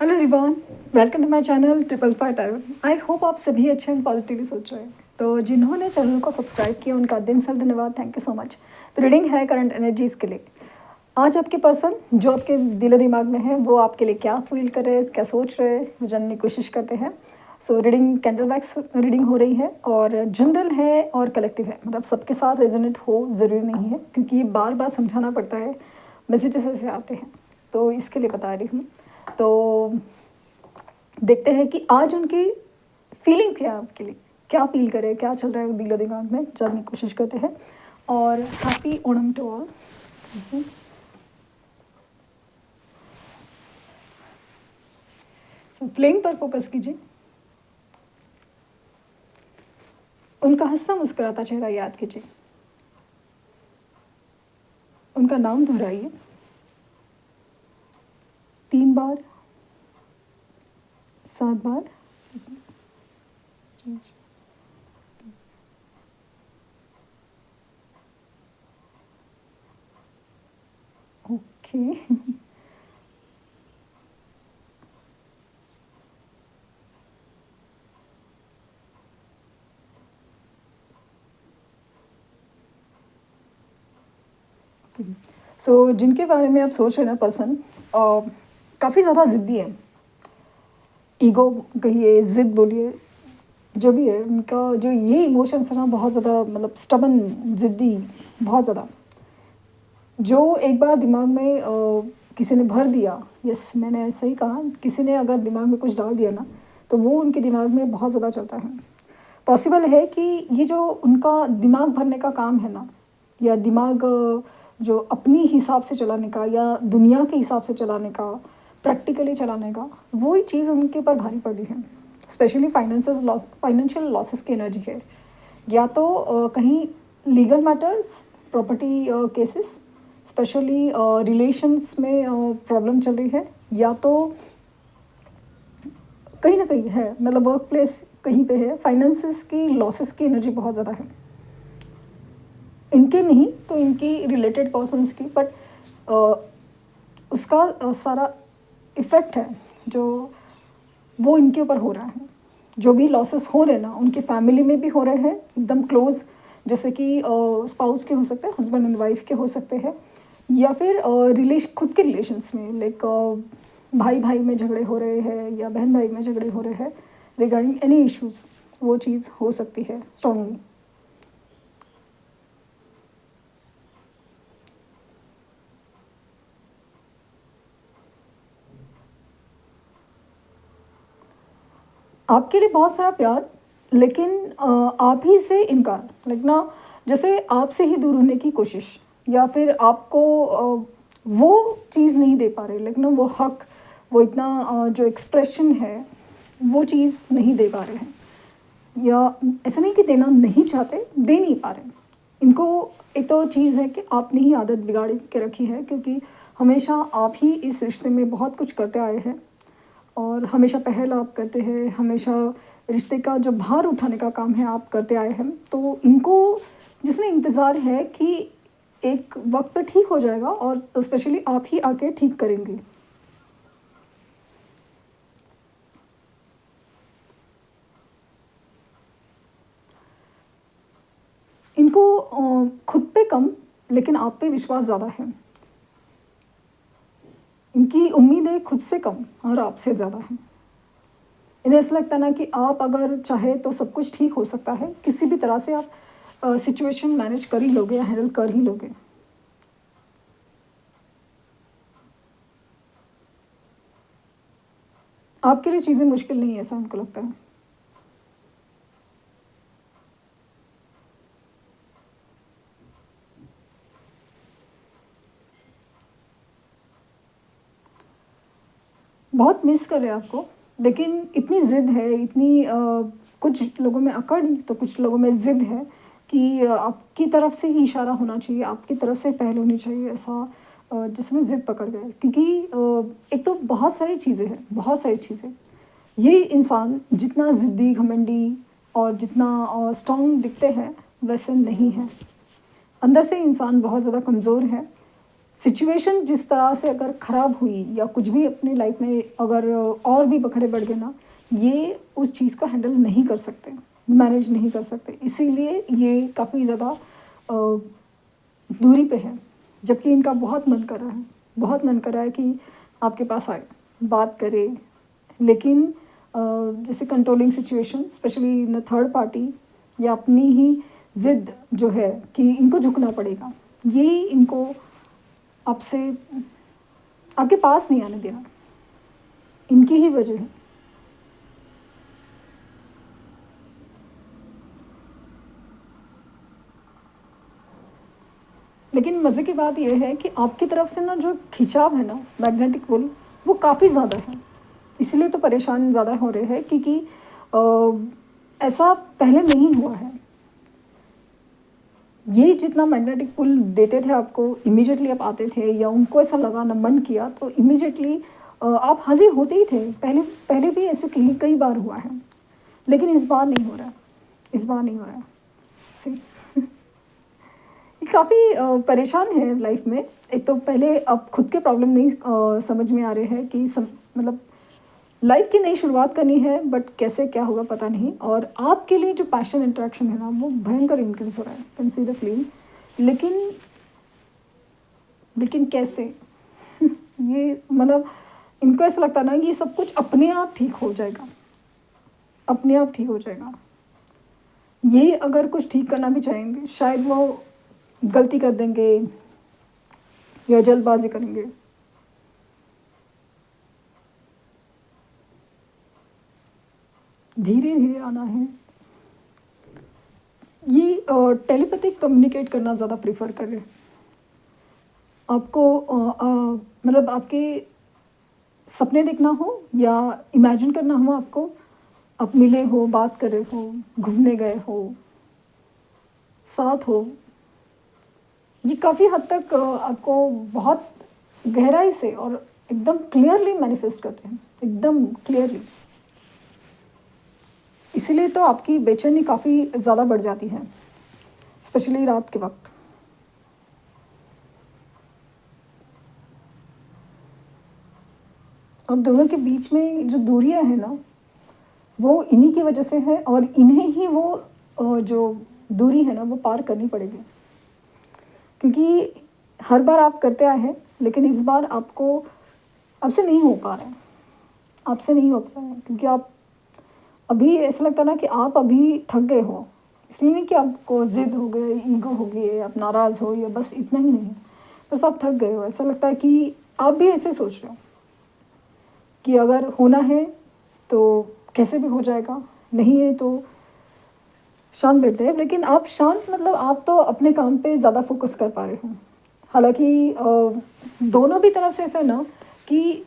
Hello everyone, welcome to my channel triple five time. I hope आप सभी अच्छे and positively सोच रहे हैं। तो जिन्होंने चैनल को सब्सक्राइब किया उनका दिन से धन्यवाद, थैंक यू सो मच। तो रीडिंग है करंट एनर्जीज के लिए। आज आपके पर्सन जो आपके दिलो दिमाग में है वो आपके लिए क्या फील कर रहे हैं, क्या सोच रहे हैं, वो जानने की कोशिश करते हैं। So reading candle wax reading हो रही है और जनरल है और कलेक्टिव है, मतलब सबके साथ रेजोनेट हो ज़रूरी नहीं है क्योंकि ये बार बार समझाना पड़ता है, मैसेजेस ऐसे आते हैं, तो इसके लिए बता रही हूँ। तो देखते हैं कि आज उनकी फीलिंग क्या है, आपके लिए क्या फील करे, क्या चल रहा है दिलो दिमाग में, जानने की कोशिश करते हैं। और happy Onam to all. So flame पर फोकस कीजिए। उनका हंसता मुस्कुराता चेहरा याद कीजिए। उनका नाम दोहराइए 3 बार, 7 बार। ओके। सो जिनके बारे में आप सोच रहे हैं ना पर्सन, काफ़ी ज़्यादा ज़िद्दी है। ईगो कहिए, ज़िद बोलिए, जो भी है उनका, जो ये इमोशंस है ना बहुत ज़्यादा, मतलब स्टबन, ज़िद्दी, बहुत ज़्यादा। जो एक बार दिमाग में किसी ने भर दिया, यस मैंने ऐसा ही कहा, किसी ने अगर दिमाग में कुछ डाल दिया ना तो वो उनके दिमाग में बहुत ज़्यादा चलता है। पॉसिबल है कि ये जो उनका दिमाग भरने का काम है ना, या दिमाग जो अपनी हिसाब से चलाने का या दुनिया के हिसाब से चलाने का, प्रैक्टिकली चलाने का, वही चीज़ उनके ऊपर भारी पड़ी है। स्पेशली फाइनेंशियल लॉसेस की एनर्जी है, या तो कहीं legal matters, property cases, specially relations में प्रॉब्लम चल रही है, या तो कहीं ना कहीं है, मतलब वर्क प्लेस कहीं पे है, फाइनेंसेस की लॉसेस की एनर्जी बहुत ज़्यादा है। इनके नहीं तो इनकी रिलेटेड पर्सन्स की, बट उसका सारा इफ़ेक्ट है जो वो इनके ऊपर हो रहा है। जो भी लॉसेस हो रहे हैं ना उनकी फैमिली में भी हो रहे हैं, एकदम क्लोज, जैसे कि स्पाउस के हो सकते हैं, हस्बैंड एंड वाइफ के हो सकते हैं, या फिर खुद के रिलेशंस में, लाइक भाई भाई में झगड़े हो रहे हैं या बहन भाई में झगड़े हो रहे हैं रिगार्डिंग एनी इश्यूज़, वो चीज़ हो सकती है स्ट्रांगली। आपके लिए बहुत सारा प्यार, लेकिन आप ही से इनकार, लाइक ना, जैसे आपसे ही दूर होने की कोशिश, या फिर आपको वो चीज़ नहीं दे पा रहे, लाइक ना वो हक, वो इतना जो एक्सप्रेशन है वो चीज़ नहीं दे पा रहे हैं, या ऐसा नहीं कि देना नहीं चाहते, दे नहीं पा रहे। इनको एक तो चीज़ है कि आपने ही आदत बिगाड़ के रखी है, क्योंकि हमेशा आप ही इस रिश्ते में बहुत कुछ करते आए हैं और हमेशा पहल आप करते हैं, हमेशा रिश्ते का जो भार उठाने का काम है आप करते आए हैं। तो इनको जिसने इंतज़ार है कि एक वक्त पे ठीक हो जाएगा और स्पेशली आप ही आके ठीक करेंगे। इनको खुद पे कम, लेकिन आप पे विश्वास ज़्यादा है। इनकी उम्मीदें खुद से कम और आपसे ज़्यादा हैं। इन्हें ऐसा लगता है ना कि आप अगर चाहे तो सब कुछ ठीक हो सकता है, किसी भी तरह से आप सिचुएशन मैनेज कर ही लोगे, हैंडल कर ही लोगे। आपके लिए चीज़ें मुश्किल नहीं है, ऐसा उनको लगता है। बहुत मिस कर रहे हैं आपको, लेकिन इतनी ज़िद है, इतनी कुछ लोगों में अकड़ तो कुछ लोगों में ज़िद है कि आपकी तरफ से ही इशारा होना चाहिए, आपकी तरफ से पहल होनी चाहिए, ऐसा जिसमें ज़िद पकड़ गए। क्योंकि एक तो बहुत सारी चीज़ें हैं, बहुत सारी चीज़ें। ये इंसान जितना ज़िद्दी, घमंडी और जितना स्ट्रॉन्ग दिखते हैं वैसे नहीं है। अंदर से इंसान बहुत ज़्यादा कमज़ोर है। सिचुएशन जिस तरह से अगर ख़राब हुई या कुछ भी अपनी लाइफ में अगर और भी बखड़े बढ़ गए ना, ये उस चीज़ को हैंडल नहीं कर सकते, मैनेज नहीं कर सकते, इसीलिए ये काफ़ी ज़्यादा दूरी पे है। जबकि इनका बहुत मन कर रहा है, बहुत मन कर रहा है कि आपके पास आए, बात करे, लेकिन जैसे controlling situation specially in third party या अपनी ही ज़िद जो है कि इनको झुकना पड़ेगा, ये इनको आपसे आपके पास नहीं आने देना, इनकी ही वजह है। लेकिन मज़े की बात यह है कि आपकी तरफ से ना जो खिंचाव है ना मैग्नेटिक पुल, वो काफ़ी ज़्यादा है, इसलिए तो परेशान ज़्यादा हो रहे हैं क्योंकि ऐसा पहले नहीं हुआ है। ये जितना मैग्नेटिक पुल देते थे आपको, इमीडिएटली आप आते थे या उनको ऐसा लगाना मन किया तो इमीडिएटली आप हाजिर होते ही थे। पहले पहले भी ऐसे कई कई बार हुआ है, लेकिन इस बार नहीं हो रहा है, इस बार नहीं हो रहा है। सी काफ़ी परेशान है लाइफ में। एक तो पहले अब खुद के प्रॉब्लम नहीं समझ में आ रहे हैं कि मतलब लाइफ की नई शुरुआत करनी है, बट कैसे क्या होगा पता नहीं। और आपके लिए जो पैशन इंटरेक्शन है ना, वो भयंकर इंक्रीज हो रहा है, कैन सी द फीलिंग। लेकिन लेकिन कैसे ये मतलब इनको ऐसा लगता ना कि ये सब कुछ अपने आप ठीक हो जाएगा, अपने आप ठीक हो जाएगा। ये अगर कुछ ठीक करना भी चाहेंगे शायद वो गलती कर देंगे या जल्दबाजी करेंगे। धीरे धीरे आना है। ये टेलीपैथिक कम्युनिकेट करना ज़्यादा प्रेफर कर रहे हैं आपको। मतलब आपके सपने देखना हो या इमेजिन करना हो आपको, आप मिले हो, बात कर रहे हो, घूमने गए हो, साथ हो, ये काफ़ी हद तक आपको बहुत गहराई से और एकदम क्लियरली मैनिफेस्ट करते हैं, एकदम क्लियरली। इसीलिए तो आपकी बेचैनी काफ़ी ज़्यादा बढ़ जाती है, स्पेशली रात के वक्त। और दोनों के बीच में जो दूरियां हैं ना, वो इन्हीं की वजह से है और इन्हें ही वो जो दूरी है ना वो पार करनी पड़ेगी। क्योंकि हर बार आप करते आए हैं, लेकिन इस बार आपको आपसे नहीं हो पा रहा है, आपसे नहीं हो पा रहा है क्योंकि आप अभी ऐसा लगता है ना कि आप अभी थक गए हो। इसलिए नहीं कि आपको ज़िद हो गए, ईगो हो गई, आप नाराज़ हो, या बस इतना ही नहीं, बस आप थक गए हो। ऐसा लगता है कि आप भी ऐसे सोच रहे हो कि अगर होना है तो कैसे भी हो जाएगा, नहीं है तो शांत बैठते हैं। लेकिन आप शांत मतलब आप तो अपने काम पे ज़्यादा फोकस कर पा रहे हो। हालांकि दोनों भी तरफ से ऐसा ना कि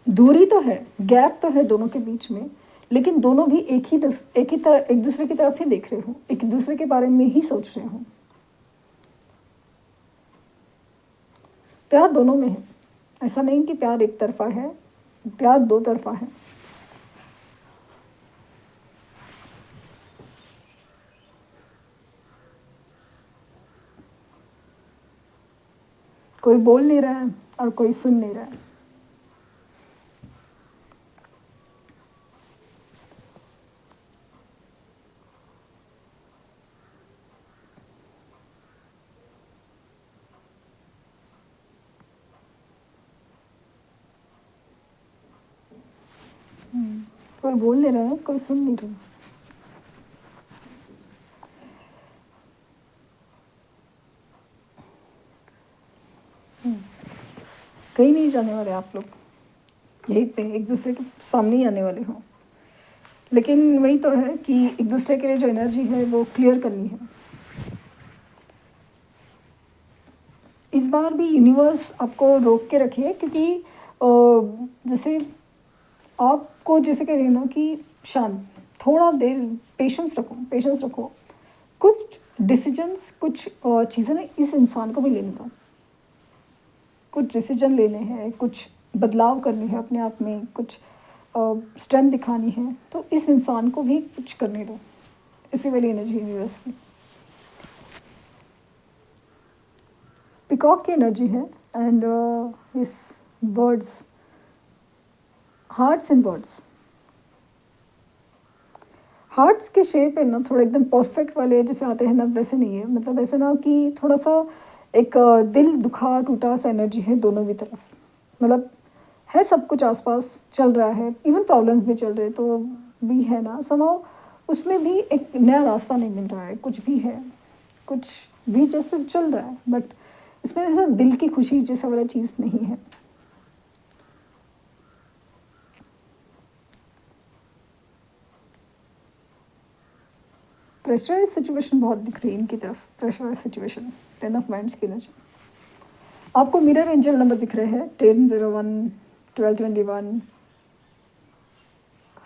दूरी तो है, गैप तो है दोनों के बीच में, लेकिन दोनों भी एक दूसरे की तरफ ही देख रहे हो, एक दूसरे के बारे में ही सोच रहे हो। प्यार दोनों में है, ऐसा नहीं कि प्यार एक तरफा है, प्यार दो तरफा है। कोई बोल नहीं रहा है और कोई सुन नहीं रहा है। कोई बोल नहीं रहा है, कोई सुन नहीं रहा है। कहीं नहीं जाने वाले आप लोग, यहीं पे एक दूसरे के सामने ही आने वाले हो। लेकिन वही तो है कि एक दूसरे के लिए जो एनर्जी है वो क्लियर करनी है। इस बार भी यूनिवर्स आपको रोक के रखिए, क्योंकि जैसे आपको जैसे कह रही है ना कि शांत, थोड़ा देर पेशेंस रखो, पेशेंस रखो। कुछ डिसीजंस, कुछ चीज़ें ना इस इंसान को भी लेने दो। कुछ डिसीजन लेने हैं, कुछ बदलाव करने हैं अपने आप में, कुछ स्ट्रेंथ दिखानी है, तो इस इंसान को भी कुछ करने दो। इसी वाली एनर्जी यूनिवर्स की। पिकॉक की एनर्जी है एंड इस birds, hearts in birds, hearts के शेप है ना थोड़ा एकदम परफेक्ट वाले जैसे आते हैं ना, वैसे नहीं है। मतलब ऐसे ना कि थोड़ा सा एक दिल दुखा टूटा सा एनर्जी है दोनों भी तरफ। मतलब है सब कुछ आसपास चल रहा है, इवन प्रॉब्लम्स भी चल रहे तो भी है ना, समाओ उसमें भी एक नया रास्ता नहीं मिल रहा है। कुछ भी है, कुछ भी जैसे चल रहा है, बट इसमें ऐसा दिल की खुशी जैसा वाला चीज़ नहीं है। प्रेशराइज सिचुएशन बहुत दिख रही है इनकी तरफ, प्रेशराइज सिचुएशन, 10 ऑफ वाइंड्स की एनर्जी। आपको मिरर एंजल नंबर दिख रहे हैं 1001, 1221,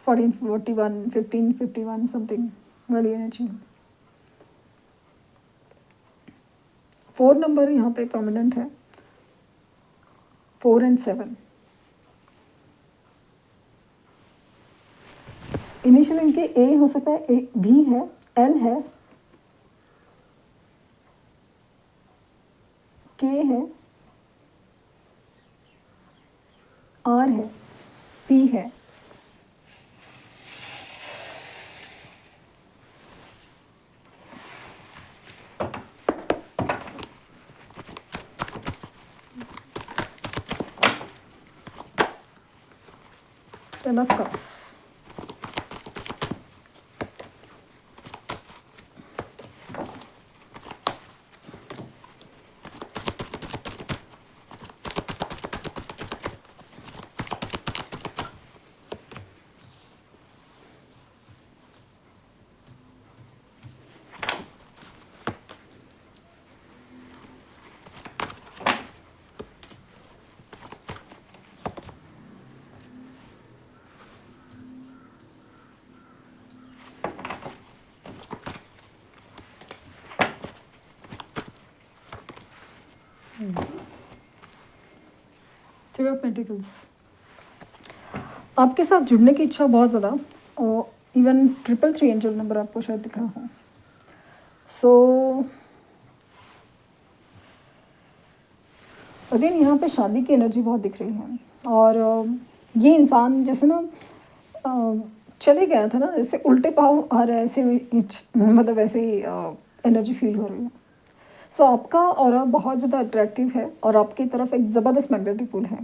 1441, 1551 समथिंग वाली एनर्जी। 4 नंबर यहाँ पे प्रोमिनेंट है, 4 and 7। इनिशियल इनके ए हो सकता है, ए भी है, एल है, के है, आर है, पी है। Ten of cups, three of pentacles. आपके साथ जुड़ने की इच्छा बहुत ज़्यादा, और इवन 333 एंजल नंबर आपको शायद दिख रहा हो। सो अगेन यहाँ पे शादी की एनर्जी बहुत दिख रही है, और ये इंसान जैसे ना चले गया था ना, जैसे उल्टे पाँव आ रहा है ऐसे, मतलब ऐसे ही एनर्जी फील हो रही है। सो आपका ऑरा बहुत ज़्यादा अट्रैक्टिव है और आपकी तरफ एक ज़बरदस्त मैग्नेटिक पुल है,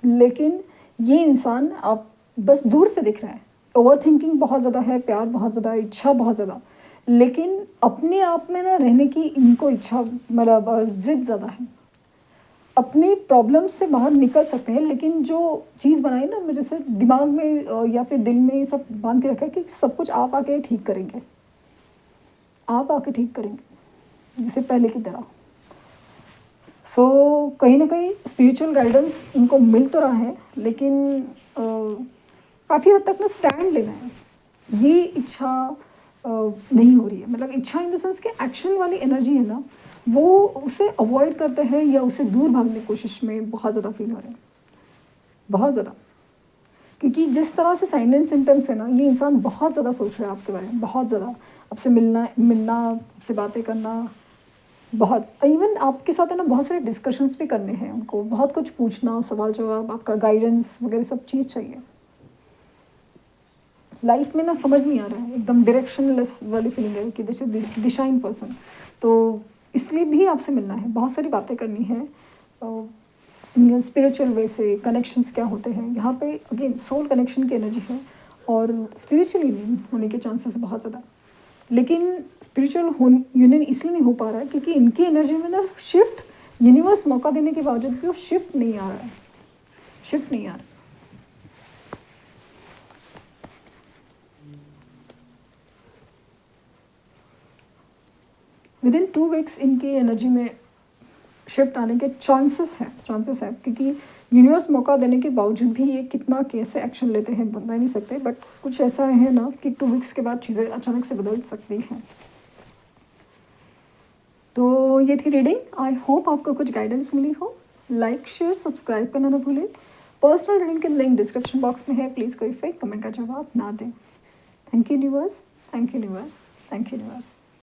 लेकिन ये इंसान आप बस दूर से दिख रहा है। ओवर थिंकिंग बहुत ज़्यादा है, प्यार बहुत ज़्यादा, इच्छा बहुत ज़्यादा, लेकिन अपने आप में ना रहने की इनको इच्छा, मतलब ज़िद ज़्यादा है। अपनी प्रॉब्लम्स से बाहर निकल सकते हैं, लेकिन जो चीज़ बनाई ना मेरे से दिमाग में या फिर दिल में सब बांध के रखा है कि सब कुछ आप आके ठीक करेंगे, आप आके ठीक करेंगे जैसे पहले की तरह। सो कहीं ना कहीं स्पिरिचुअल गाइडेंस इनको मिल तो रहा है, लेकिन काफ़ी हद तक ना स्टैंड लेना है, ये इच्छा नहीं हो रही है। मतलब इच्छा इन द सेंस कि एक्शन वाली एनर्जी है ना, वो उसे अवॉइड करते हैं या उसे दूर भागने की कोशिश में बहुत ज़्यादा फील हो रहे हैं, बहुत ज़्यादा। क्योंकि जिस तरह से साइन एंड सिम्टम्स है ना, ये इंसान बहुत ज़्यादा सोच रहा है आपके बारे में, बहुत ज़्यादा आपसे मिलना आपसे बातें करना, बहुत, इवन आपके साथ है ना बहुत सारे डिस्कशंस भी करने हैं उनको, बहुत कुछ पूछना, सवाल जवाब, आपका गाइडेंस वगैरह सब चीज़ चाहिए। लाइफ में ना समझ नहीं आ रहा है, एकदम डायरेक्शनलेस वाली फीलिंग है कि जैसे दिशाहीन पर्सन। तो इसलिए भी आपसे मिलना है, बहुत सारी बातें करनी है, स्पिरिचुअल वे से कनेक्शंस क्या होते हैं यहाँ पे। अगेन सोल कनेक्शन की एनर्जी है और स्पिरिचुअल यूनियन होने के चांसेस बहुत ज़्यादा, लेकिन स्पिरिचुअल यूनियन इसलिए नहीं हो पा रहा है क्योंकि इनकी एनर्जी में ना शिफ्ट, यूनिवर्स मौका देने के बावजूद भी वो शिफ्ट नहीं आ रहा है, शिफ्ट नहीं आ रहा। विदिन 2 वीक्स इनकी एनर्जी में शिफ्ट आने के चांसेस है क्योंकि यूनिवर्स मौका देने के बावजूद भी ये कितना कैसे एक्शन लेते हैं बता नहीं सकते, बट कुछ ऐसा है ना कि 2 वीक्स के बाद चीज़ें अचानक से बदल सकती हैं। तो ये थी रीडिंग, आई होप आपको कुछ गाइडेंस मिली हो। लाइक शेयर सब्सक्राइब करना ना भूलें। पर्सनल रीडिंग के लिंक डिस्क्रिप्शन बॉक्स में है, प्लीज़ कोई फेक कमेंट का जवाब ना दें। Thank you universe, thank you universe, thank you universe.